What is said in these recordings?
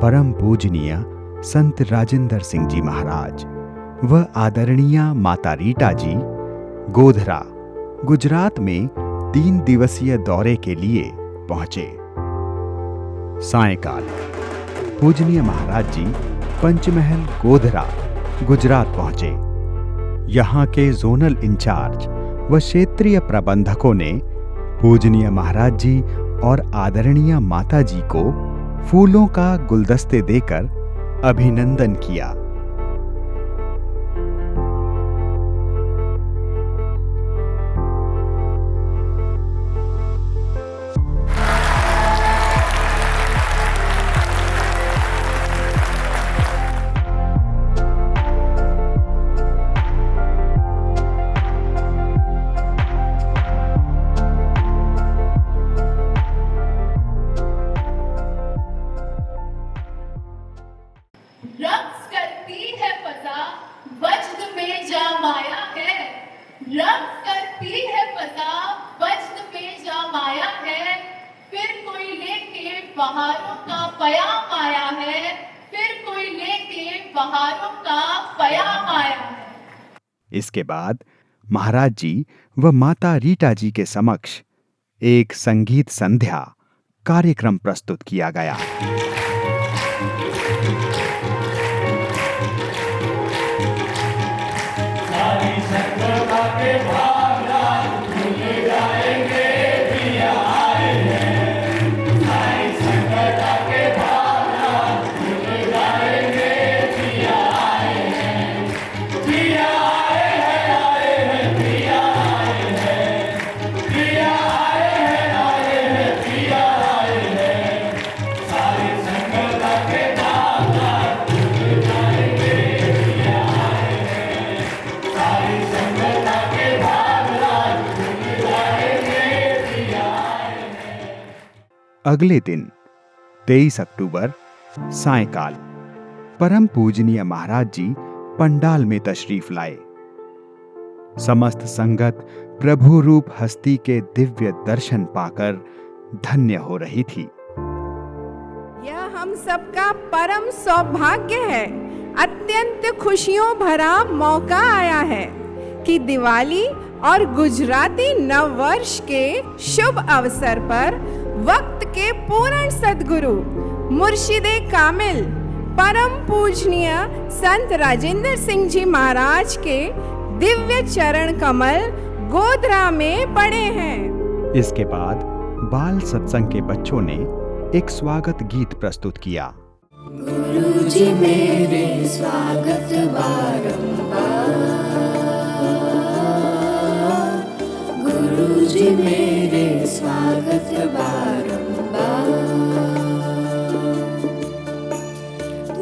परम पूजनीय संत राजेंद्र सिंह जी महाराज व आदरणीय माता रीटा जी गोधरा, गुजरात में 3 दिवसीय दौरे के लिए पहुंचे। सायंकाल पूजनीय महाराज जी पंचमहल गोधरा, गुजरात पहुंचे। यहाँ के जोनल इंचार्ज व क्षेत्रीय प्रबंधकों ने पूजनीय महाराज जी और आदरणीय माता जी को फूलों का गुलदस्ते देकर अभिनंदन किया। रक्स करती है फजा, वज्र में जा माया है। रक्स करती है फजा, वज्र में जा माया है। फिर कोई लेके बहारों का पयाम आया है। फिर कोई लेके बहारों का पयाम आया है। इसके बाद महाराज जी व माता रीटा जी के समक्ष एक संगीत संध्या कार्यक्रम प्रस्तुत किया गया। अगले दिन 23 अक्टूबर सायंकाल परम पूजनीय महाराज जी पंडाल में तशरीफ लाए। समस्त संगत प्रभु रूप हस्ती के दिव्य दर्शन पाकर धन्य हो रही थी। यह हम सबका परम सौभाग्य है। अत्यंत खुशियों भरा मौका आया है कि दिवाली और गुजराती नव वर्ष के शुभ अवसर पर वक्त के पूर्ण सद्गुरु मुर्शिदे कामिल परम पूजनीय संत राजेंद्र सिंह जी महाराज के दिव्य चरण कमल गोधरा में पड़े हैं। इसके बाद बाल सत्संग के बच्चों ने एक स्वागत गीत प्रस्तुत किया। गुरुजी मेरे स्वागत बारंबार, गुरुजी मेरे स्वागत बारंबार।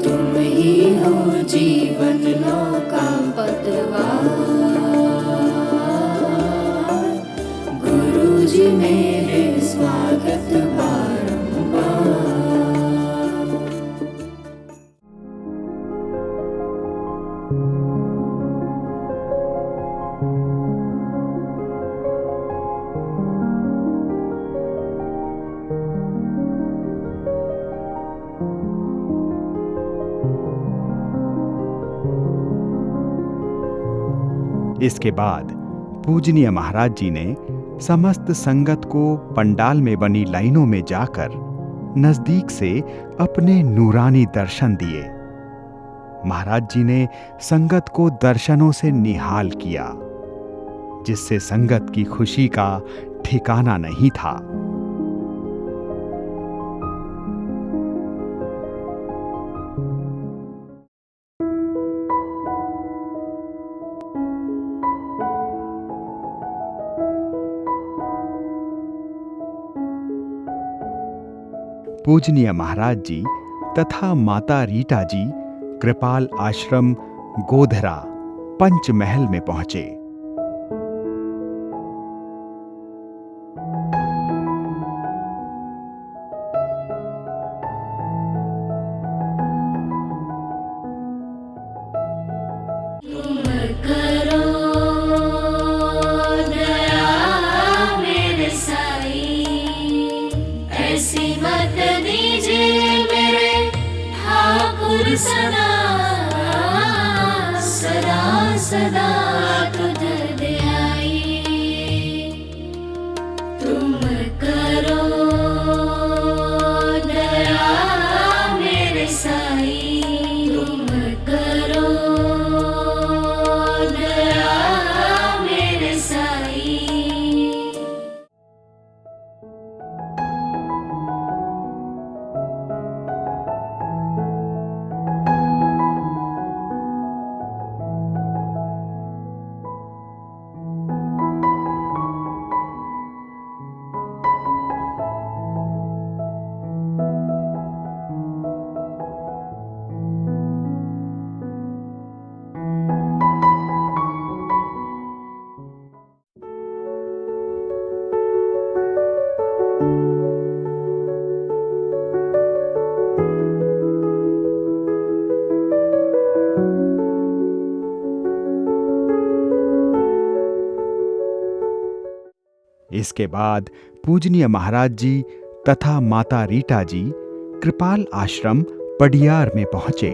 तुम ही हो जीवन नौका पतवार, गुरुजी मेरे स्वागत बारंबार। इसके बाद पूजनीय महाराज जी ने समस्त संगत को पंडाल में बनी लाइनों में जाकर नजदीक से अपने नूरानी दर्शन दिए। महाराज जी ने संगत को दर्शनों से निहाल किया, जिससे संगत की खुशी का ठिकाना नहीं था। पूजनीय महाराज जी तथा माता रीटा जी कृपाल आश्रम गोधरा पंचमहल में पहुंचे। दूर सदा सदा सदा तुझ ध्याई। तुम करो दया मेरे साई, तुम करो दया मेरे साई। इसके बाद पूजनीय महाराज जी तथा माता रीटा जी कृपाल आश्रम पडियार में पहुंचे।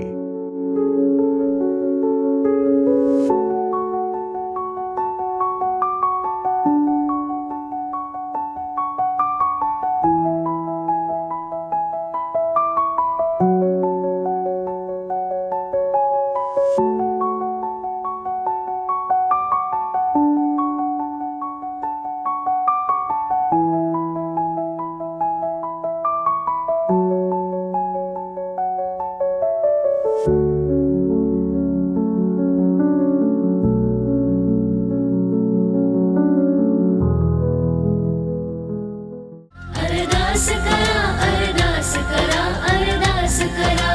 अरदास करा अरदास करा अरदास करा,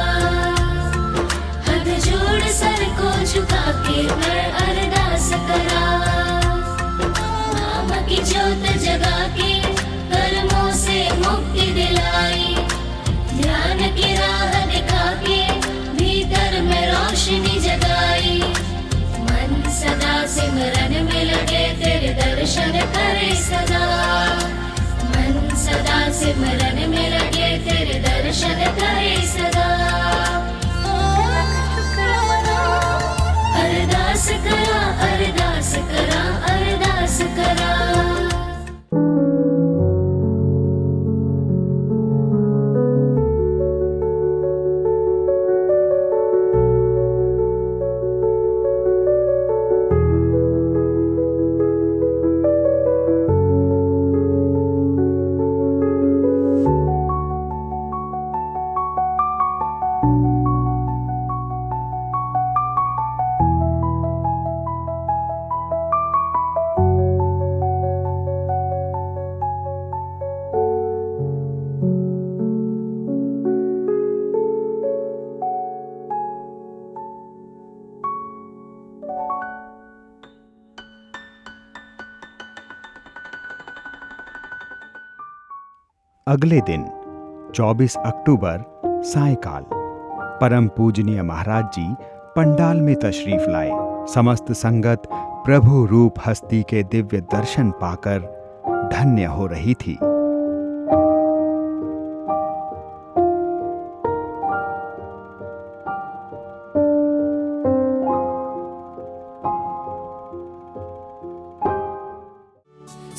हाथ जोड़ सर को झुका के मैं अरदास करा। नाम की ज्योत जगा के कर्मों से मुक्ति दिलाई, ध्यान की राह दिखा के भीतर में रोशनी जगाई। मन सदा सिमरन में लगे तेरे दर्शन करे सदा, मन सदा सिमरन में लगे तेरे दर्शन करे सदा। अरदास करा अरदास करा अरदास करा। अगले दिन 24 अक्टूबर सायंकाल परम पूजनीय महाराज जी पंडाल में तशरीफ लाए। समस्त संगत प्रभु रूप हस्ती के दिव्य दर्शन पाकर धन्य हो रही थी।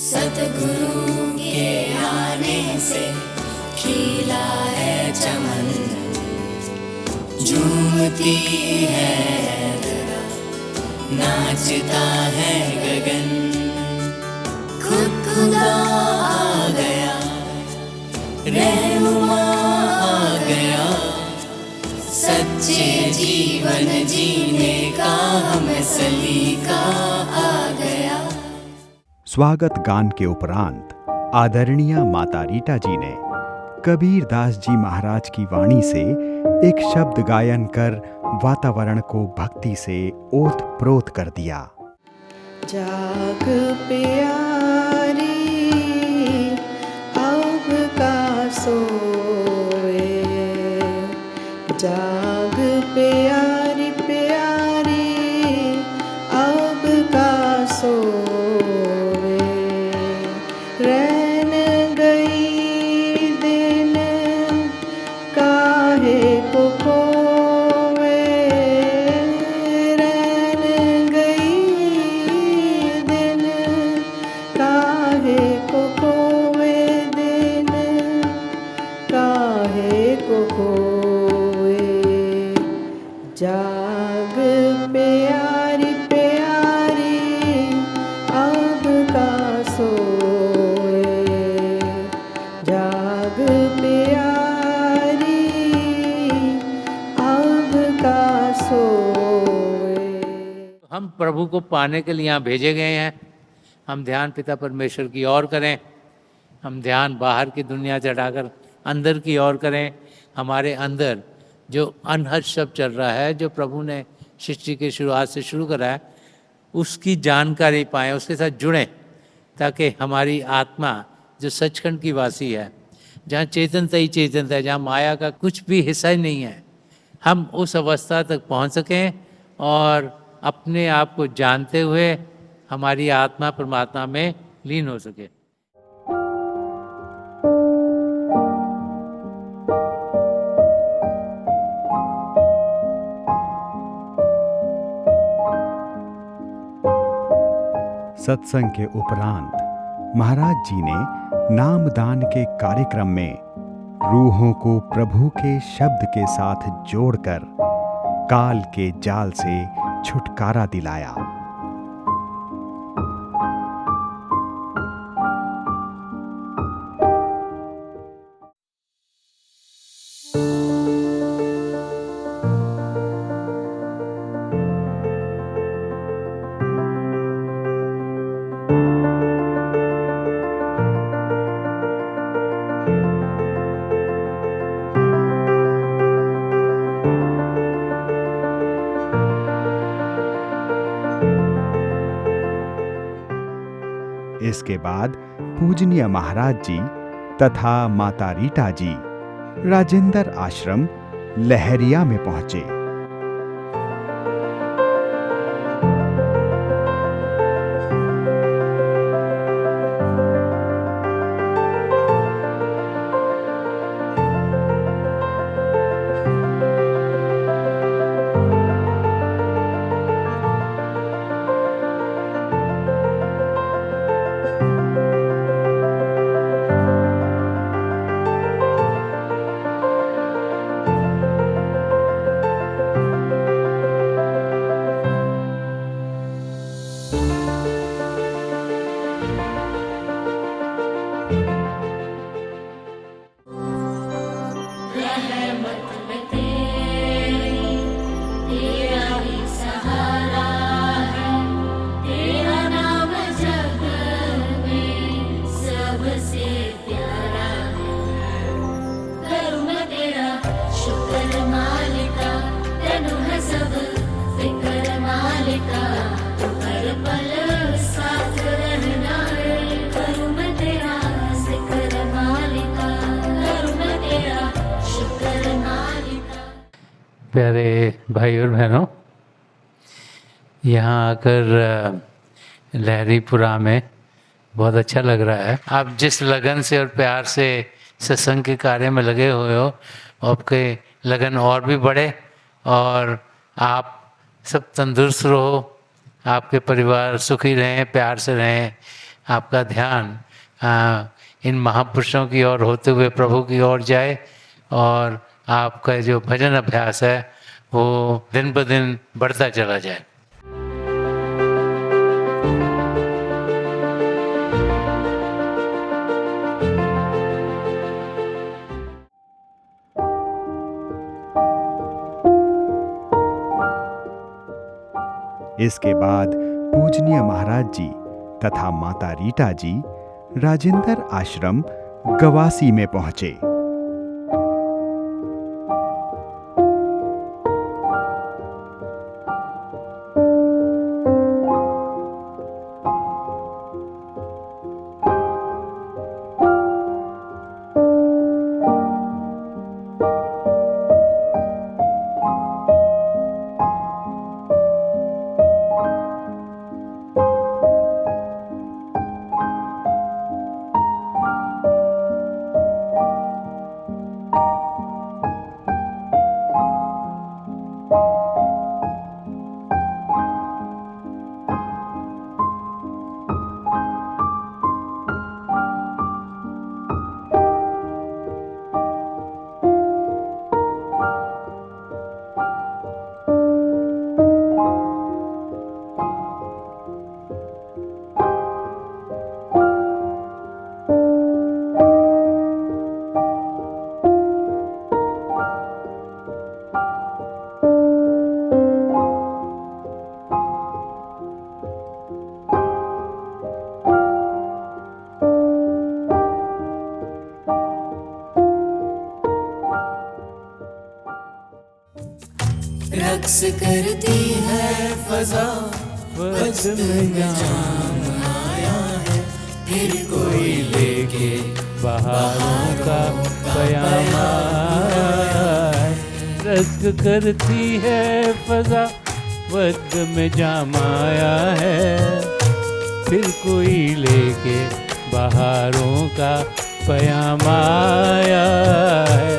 सतगुरु के आने से खिला है चमन, झूमती है धरा, नाचता है गगन। खुद खुदा आ गया, रहनुमा आ गया, सच्चे जीवन जीने का हमें सलीका आ गया। स्वागत गान के उपरांत आदरणीय माता रीटा जी ने कबीर दास जी महाराज की वाणी से एक शब्द गायन कर वातावरण को भक्ति से ओत प्रोत कर दिया। जाग प्यारी अब का सोए, जाग प्यारी प्यारी अब का सोए। रैन गई दिन काहे को खोए, जाग प्यारी प्यारी अब का सोए, जाग प्यारी अब का सोए। हम प्रभु को पाने के लिए यहाँ भेजे गए हैं। हम ध्यान पिता परमेश्वर की ओर करें, हम ध्यान बाहर की दुनिया से हटाकर अंदर की ओर करें। हमारे अंदर जो अनहद शब्द चल रहा है, जो प्रभु ने सृष्टि की शुरुआत से शुरू करा है, उसकी जानकारी पाएँ, उसके साथ जुड़ें, ताकि हमारी आत्मा जो सचखंड की वासी है, जहाँ चेतनता ही चेतनता है, जहाँ माया का कुछ भी हिस्सा ही नहीं है, हम उस अवस्था तक पहुँच सकें और अपने आप को जानते हुए हमारी आत्मा परमात्मा में लीन हो सके। सत्संग के उपरांत महाराज जी ने नामदान के कार्यक्रम में रूहों को प्रभु के शब्द के साथ जोड़कर काल के जाल से छुटकारा दिलाया। इसके बाद पूजनीय महाराज जी तथा माता रीटा जी राजेंद्र आश्रम लहरिया में पहुंचे। प्यारे भाई और बहनों, यहाँ आकर लहरीपुरा में बहुत अच्छा लग रहा है। आप जिस लगन से और प्यार से सत्संग के कार्य में लगे हुए हो, आपके लगन और भी बढ़े और आप सब तंदुरुस्त रहो, आपके परिवार सुखी रहें, प्यार से रहें। आपका ध्यान इन महापुरुषों की ओर होते हुए प्रभु की ओर जाए और आपका जो भजन अभ्यास है वो दिन ब दिन बढ़ता चला जाए। इसके बाद पूजनीय महाराज जी तथा माता रीटा जी राजेंद्र आश्रम गवासी में पहुंचे। रक्स करती है फजा, वज्र में जाम आया है, फिर कोई लेके बहारों का पयाम आया है। रक्स करती है फजा, वज्र में जाम आया है, फिर कोई लेके बहारों का पयाम आया है।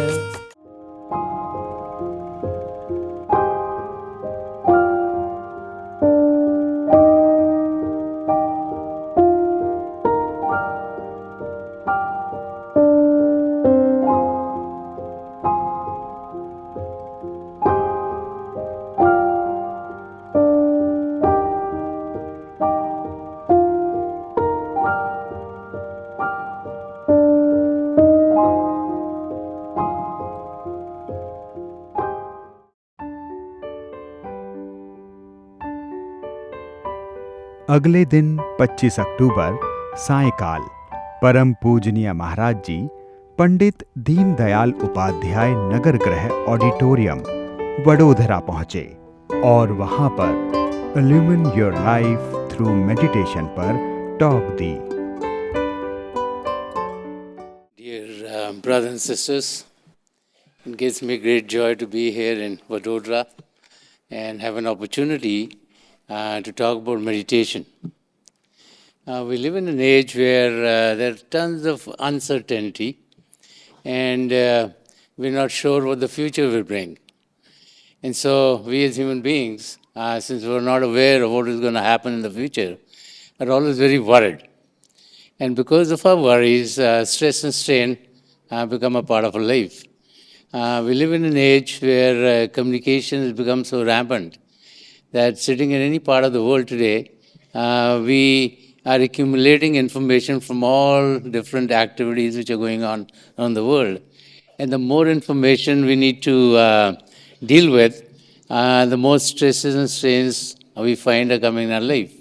अगले दिन 25 अक्टूबर सायंकाल परम पूजनीय महाराज जी पंडित दीनदयाल उपाध्याय नगर गृह ऑडिटोरियम वडोदरा पहुंचे और वहां पर illumine your life through meditation पर टॉक दी। Dear brothers and sisters, it gives me great joy to be here in Vadodara and have an opportunity to talk about meditation. We live in an age where there are tons of uncertainty and we're not sure what the future will bring. And so we as human beings, since we're not aware of what is going to happen in the future, are always very worried. And because of our worries, stress and strain become a part of our life. We live in an age where communication has become so rampant that sitting in any part of the world today, we are accumulating information from all different activities which are going on around the world. And the more information we need to deal with, the more stresses and strains we find are coming in our life.